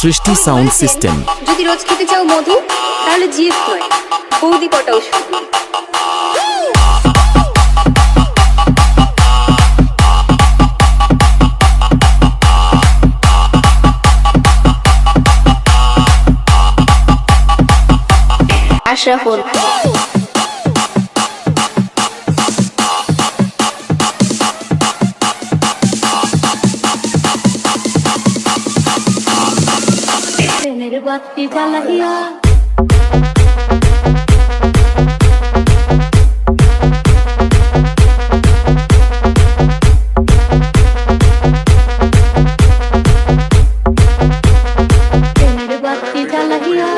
সৃষ্টি sound system. যদি রোজ খেতে চাও মধু, তাহলে জিএস নয়, বৌদি কটাও শুধু। আশরাফুল मेरे बाती জ্বালাইয়া मेरे बाती জ্বালাইয়া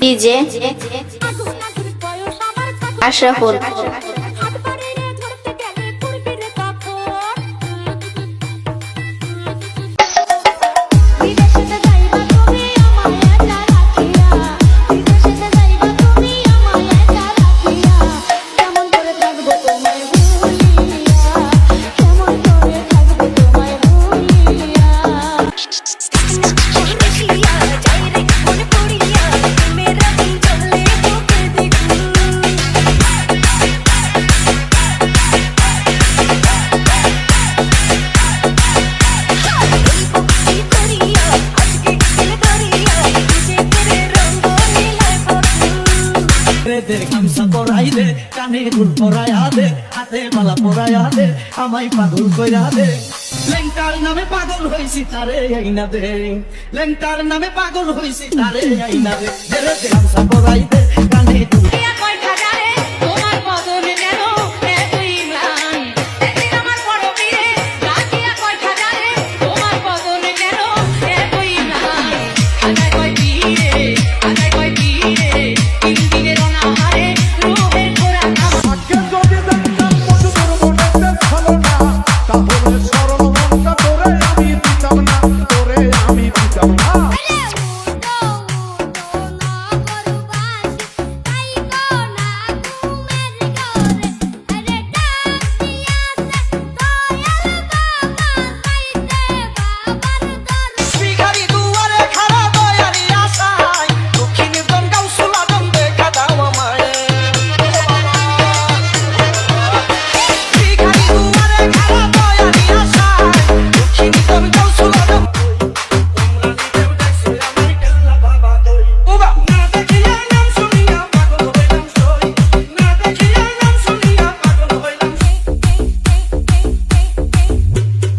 ডিজে আশরাফুল কানে ফুল পরায়া দে, হাতে মালা পরায়া দে, আমায় পাগল কইরা দে। লেংটার নামে পাগল হইছি তারে আইনা দে, লেংটার নামে পাগল হইছি তারে আইনা দে। দেরে দে গামছা পরাই দে, কানে ফুল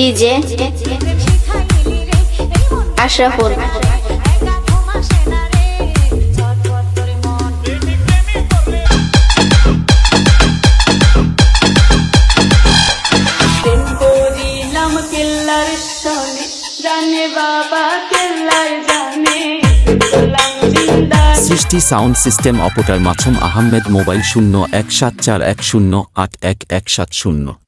ডিজে আশরাফুল সৃষ্টি sound system operator Masum Ahmed, mobile 017410811170।